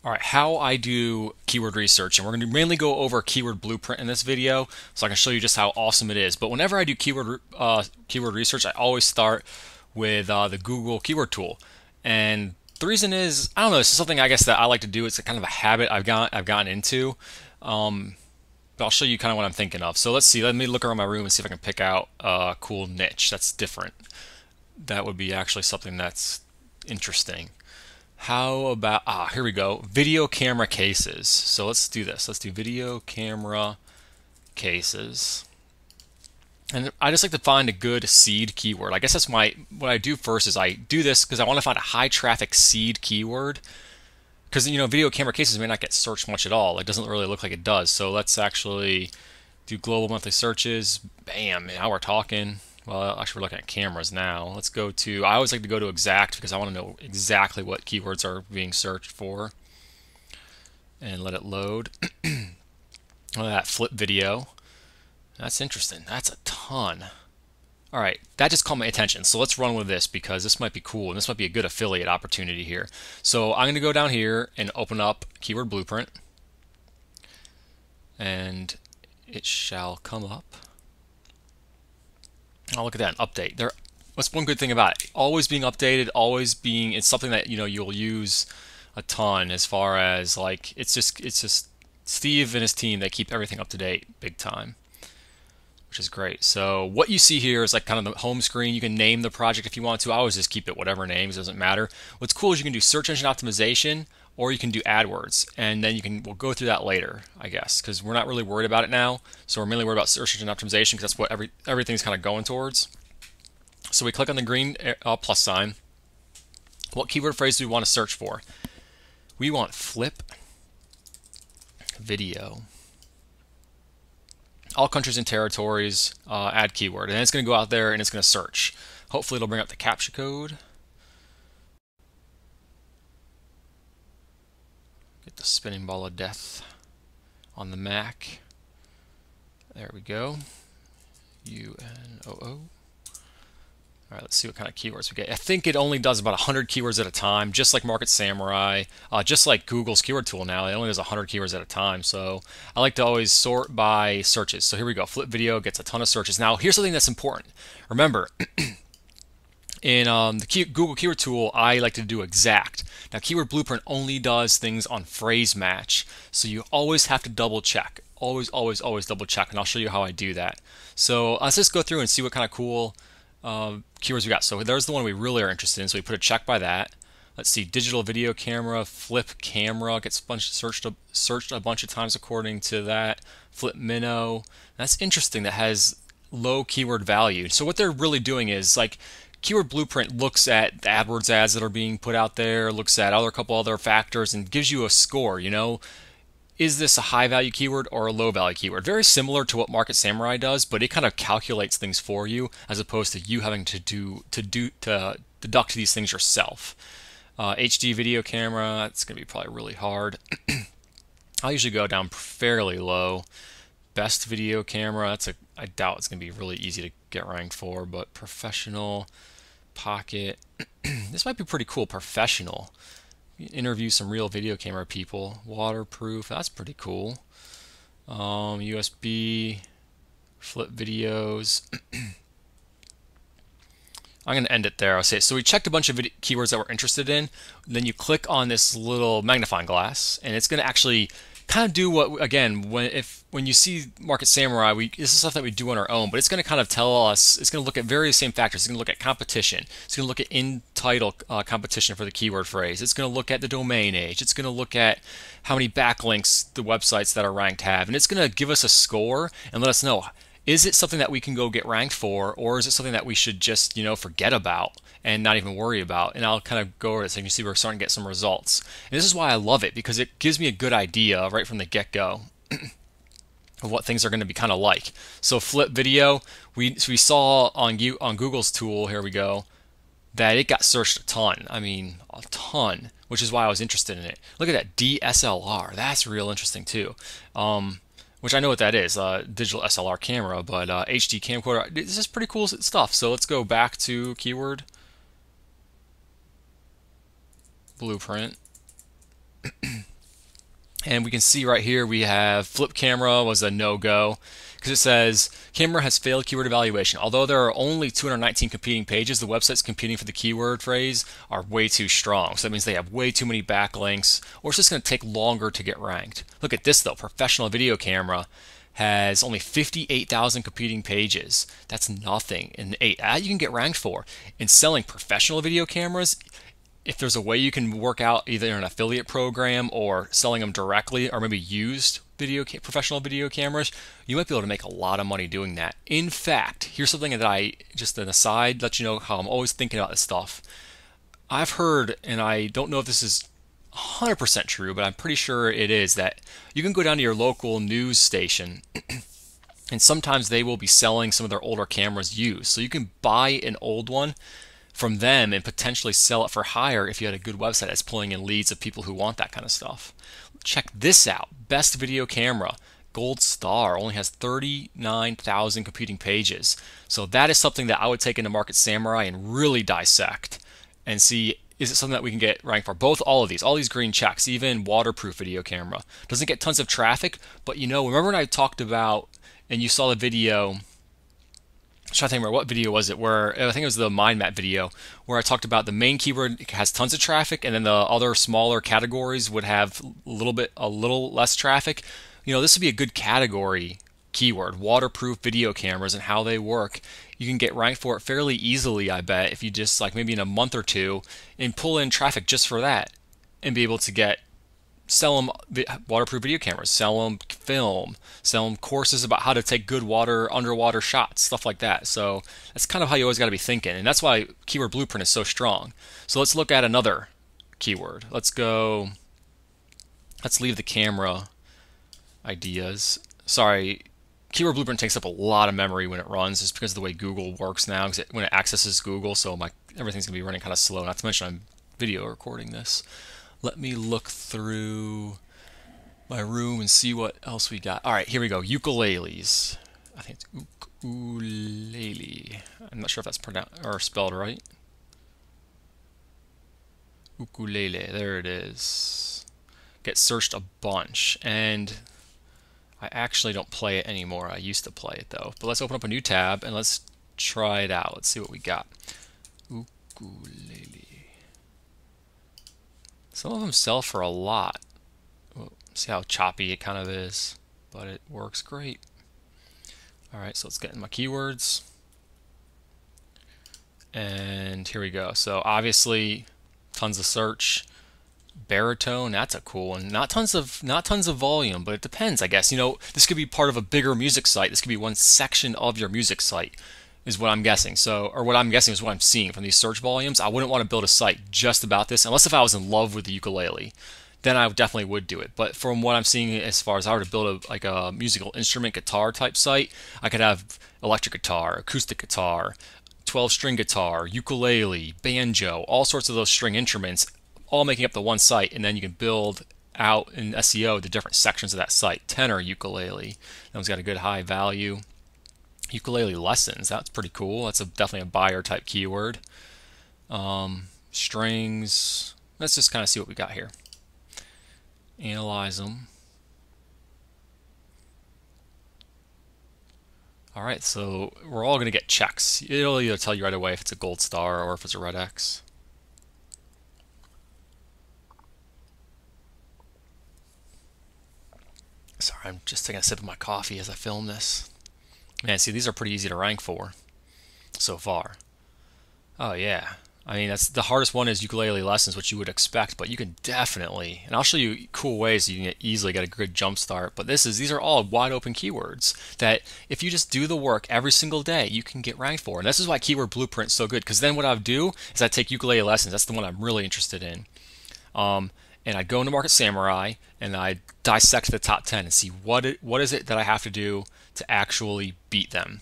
All right, how I do keyword research, and we're going to mainly go over keyword blueprint in this video, so I can show you just how awesome it is. But whenever I do keyword research, I always start with the Google keyword tool, and the reason is I don't know. This is something I guess that I like to do. It's a kind of a habit I've gotten into. But I'll show you kind of what I'm thinking of. So let's see. Let me look around my room and see if I can pick out a cool niche that's different. That would be actually something that's interesting. How about, here we go, video camera cases. So let's do this. Let's do video camera cases. And I just like to find a good seed keyword. I guess that's what I do first is I do this because I want to find a high traffic seed keyword. Because, video camera cases may not get searched much at all. It doesn't really look like it does. So let's actually do global monthly searches. Bam, now we're talking. Well, actually, we're looking at cameras now. Let's go to, I always like to go to exact because I want to know exactly what keywords are being searched for. And let it load. Look at that, flip video. That's interesting. That's a ton. All right, that just caught my attention. So let's run with this because this might be cool and this might be a good affiliate opportunity here. So I'm going to go down here and open up Keyword Blueprint. And it shall come up. Oh, look at that, an update. What's one good thing about it? Always being updated, always being, it's something that you'll use a ton as far as like it's just Steve and his team, they keep everything up to date big time, which is great. So what you see here is like kind of the home screen. You can name the project if you want to. I always just keep it whatever names, doesn't matter. What's cool is you can do search engine optimization or you can do AdWords, and then we'll go through that later, I guess, because we're not really worried about it now. So we're mainly worried about search engine optimization because that's what everything's kind of going towards. So we click on the green plus sign. What keyword phrase do we want to search for? We want flip video. All countries and territories, add keyword, and it's going to go out there and it's going to search. Hopefully it'll bring up the CAPTCHA code. Get the spinning ball of death on the Mac. There we go. UNOO. All right, let's see what kind of keywords we get. I think it only does about 100 keywords at a time, just like Market Samurai, just like Google's keyword tool now. It only does 100 keywords at a time. So I like to always sort by searches. So here we go. Flip video gets a ton of searches. Now, here's something that's important. Remember, in the Google keyword tool, I like to do exact. Now, Keyword Blueprint only does things on phrase match. So you always have to double check. Always, always, always double check. And I'll show you how I do that. So let's just go through and see what kind of cool keywords we got. So there's the one we really are interested in. So we put a check by that. Let's see, digital video camera, flip camera gets searched a bunch of times according to that. Flip minnow. That's interesting. That has low keyword value. So what they're really doing is like Keyword Blueprint looks at the AdWords ads that are being put out there, looks at a couple other factors, and gives you a score. Is this a high value keyword or a low value keyword? Very similar to what Market Samurai does, but it kind of calculates things for you as opposed to you having to deduct these things yourself. HD video camera, it's going to be probably really hard. I'll usually go down fairly low. Best video camera, I doubt it's going to be really easy to get ranked for, but professional, pocket, this might be pretty cool. Professional. Interview some real video camera people. Waterproof, that's pretty cool. USB, flip videos. I'm going to end it there. I'll say so. We checked a bunch of keywords that we're interested in. Then you click on this little magnifying glass, and it's going to actually kind of do what, again, when you see Market Samurai, this is stuff that we do on our own, but it's going to kind of tell us, it's going to look at various same factors. It's going to look at competition. It's going to look at in-title competition for the keyword phrase. It's going to look at the domain age. It's going to look at how many backlinks the websites that are ranked have. And it's going to give us a score and let us know, is it something that we can go get ranked for, or is it something that we should just, forget about and not even worry about? And I'll kind of go over this, and you see we're starting to get some results. And this is why I love it, because it gives me a good idea right from the get-go of what things are going to be kind of like. So flip video, we saw on Google's tool, here we go, that it got searched a ton. I mean, a ton, which is why I was interested in it. Look at that DSLR. That's real interesting too. Which I know what that is, digital SLR camera, but HD camcorder, this is pretty cool stuff. So let's go back to Keyword Blueprint. And we can see right here we have flip camera was a no-go because it says camera has failed keyword evaluation. Although there are only 219 competing pages, the websites competing for the keyword phrase are way too strong. So that means they have way too many backlinks, or it's just going to take longer to get ranked. Look at this though, professional video camera has only 58,000 competing pages. That's nothing. And that you can get ranked for. In selling professional video cameras, if there's a way you can work out either an affiliate program or selling them directly, or maybe used professional video cameras, you might be able to make a lot of money doing that. In fact, here's something that I, just an aside, let you know how I'm always thinking about this stuff. I've heard, and I don't know if this is 100% true, but I'm pretty sure it is, that you can go down to your local news station and sometimes they will be selling some of their older cameras used. So you can buy an old one from them and potentially sell it for higher if you had a good website that's pulling in leads of people who want that kind of stuff. Check this out. Best video camera. Gold Star only has 39,000 competing pages. So that is something that I would take into Market Samurai and really dissect and see, is it something that we can get ranked for? All these green checks, even waterproof video camera. Doesn't get tons of traffic, but remember when I talked about, and you saw the video, I'm trying to think, what video was it? Where I think it was the mind map video, where I talked about the main keyword has tons of traffic, and then the other smaller categories would have a little less traffic. This would be a good category keyword: waterproof video cameras and how they work. You can get ranked for it fairly easily, I bet, if you just maybe in a month or two and pull in traffic just for that, and be able to sell them waterproof video cameras, sell them film, sell them courses about how to take good underwater shots, stuff like that. So that's kind of how you always got to be thinking, and that's why Keyword Blueprint is so strong. So let's look at another keyword. Let's leave the camera ideas. Sorry, Keyword Blueprint takes up a lot of memory when it runs, just because of the way Google works now, when it accesses Google, so everything's going to be running kind of slow, not to mention I'm video recording this. Let me look through my room and see what else we got. All right, here we go. Ukuleles. I think it's ukulele. I'm not sure if that's pronounced or spelled right. Ukulele. There it is. Get searched a bunch, and I actually don't play it anymore. I used to play it though. But let's open up a new tab and let's try it out. Let's see what we got. Ukulele. Some of them sell for a lot. See how choppy it kind of is, but it works great. Alright, so let's get in my keywords. And here we go. So obviously, tons of search. Baritone, that's a cool one. Not tons of volume, but it depends, I guess. This could be part of a bigger music site. This could be one section of your music site, is what I'm guessing. Or what I'm guessing is what I'm seeing from these search volumes. I wouldn't want to build a site just about this, unless if I was in love with the ukulele. Then I definitely would do it. But from what I'm seeing, as far as I were to build a musical instrument guitar type site, I could have electric guitar, acoustic guitar, 12-string guitar, ukulele, banjo, all sorts of those string instruments, all making up the one site, and then you can build out in SEO the different sections of that site. Tenor ukulele, that one's got a good high value. Ukulele lessons, that's pretty cool. That's definitely a buyer type keyword. Strings, let's just kind of see what we got here. Analyze them. Alright, so we're all going to get checks. It'll either tell you right away if it's a gold star or if it's a red X. Sorry, I'm just taking a sip of my coffee as I film this. Man, see, these are pretty easy to rank for so far. Oh yeah, I mean, that's the hardest one is ukulele lessons, which you would expect, but you can definitely, and I'll show you cool ways you can easily get a good jump start. But these are all wide open keywords that if you just do the work every single day, you can get ranked for. And this is why Keyword Blueprint is so good, because then what I would do is I'd take ukulele lessons. That's the one I'm really interested in. And I'd go into Market Samurai and I'd dissect the top 10 and see what is it that I have to do to actually beat them.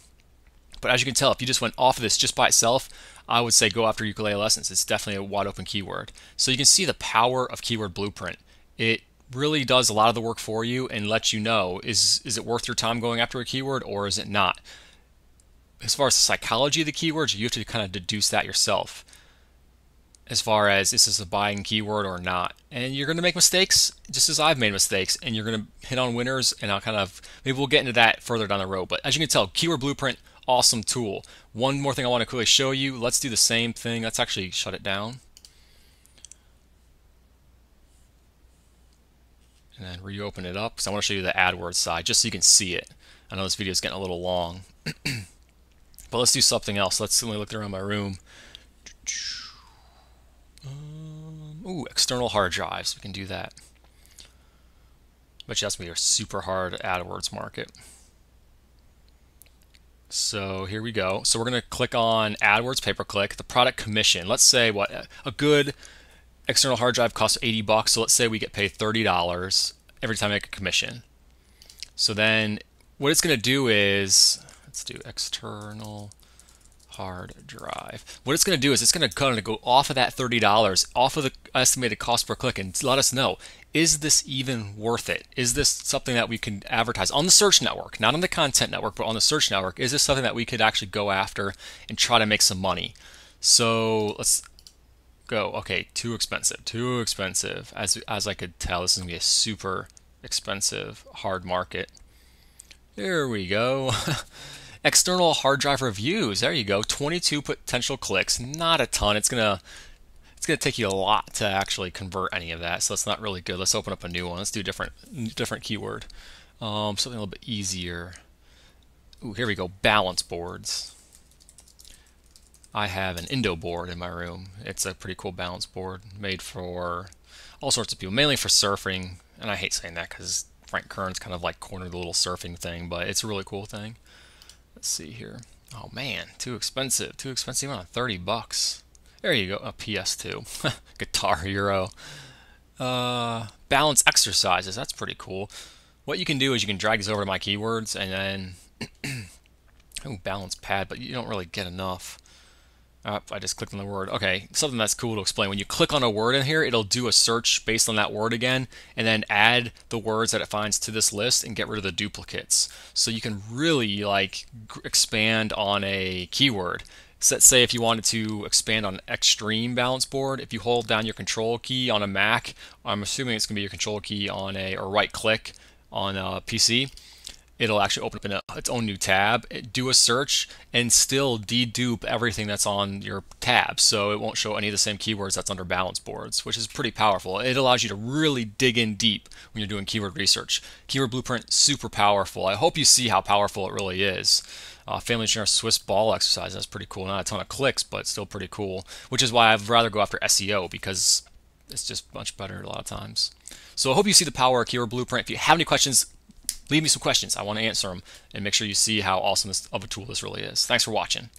But as you can tell, if you just went off of this just by itself, I would say go after ukulele lessons. It's definitely a wide open keyword. So you can see the power of Keyword Blueprint. It really does a lot of the work for you and lets you know, is it worth your time going after a keyword or is it not? As far as the psychology of the keywords, you have to kind of deduce that yourself. as far as is this a buying keyword or not. And you're going to make mistakes just as I've made mistakes, and you're going to hit on winners, and I'll kind of, maybe we'll get into that further down the road. But as you can tell, Keyword Blueprint, awesome tool. One more thing I want to quickly show you. Let's do the same thing. Let's actually shut it down. And then reopen it up because I want to show you the AdWords side just so you can see it. I know this video is getting a little long. But let's do something else. Let's simply look around my room. Ooh, external hard drives. We can do that. But that's going to be a super hard AdWords market. So here we go. So we're going to click on AdWords pay-per-click, the product commission. Let's say what a good external hard drive costs $80. So let's say we get paid $30 every time I make a commission. So then what it's going to do is, let's do external hard drive. What it's going to do is it's going to kind of go off of that $30, off of the estimated cost per click, and let us know, is this even worth it? Is this something that we can advertise on the search network, not on the content network, but on the search network? Is this something that we could actually go after and try to make some money? So let's go. Okay, too expensive, too expensive. As I could tell, this is going to be a super expensive hard market. There we go. External hard drive reviews. There you go. 22 potential clicks. Not a ton. It's gonna take you a lot to actually convert any of that. So that's not really good. Let's open up a new one. Let's do different keyword. Something a little bit easier. Ooh, here we go. Balance boards. I have an Indo board in my room. It's a pretty cool balance board made for all sorts of people, mainly for surfing. And I hate saying that because Frank Kern's kind of like cornered the little surfing thing, but it's a really cool thing. Let's see here. Oh man, too expensive. Too expensive on $30. There you go. A PS2. Guitar Hero. Balance exercises. That's pretty cool. What you can do is you can drag this over to my keywords and then ooh, balance pad, but you don't really get enough. I just clicked on the word. Okay, something that's cool to explain. When you click on a word in here, it'll do a search based on that word again, and then add the words that it finds to this list and get rid of the duplicates. So you can really like expand on a keyword. So let's say if you wanted to expand on extreme balance board, if you hold down your control key on a Mac, I'm assuming it's going to be your control key on or right click on a PC. It'll actually open up in its own new tab, do a search, and still dedupe everything that's on your tab. So it won't show any of the same keywords that's under balance boards, which is pretty powerful. It allows you to really dig in deep when you're doing keyword research. Keyword Blueprint, super powerful. I hope you see how powerful it really is. Family Generous Swiss ball exercise, that's pretty cool. Not a ton of clicks, but still pretty cool, which is why I'd rather go after SEO because it's just much better a lot of times. So I hope you see the power of Keyword Blueprint. If you have any questions, leave me some questions. I want to answer them and make sure you see how awesome of a tool this really is. Thanks for watching.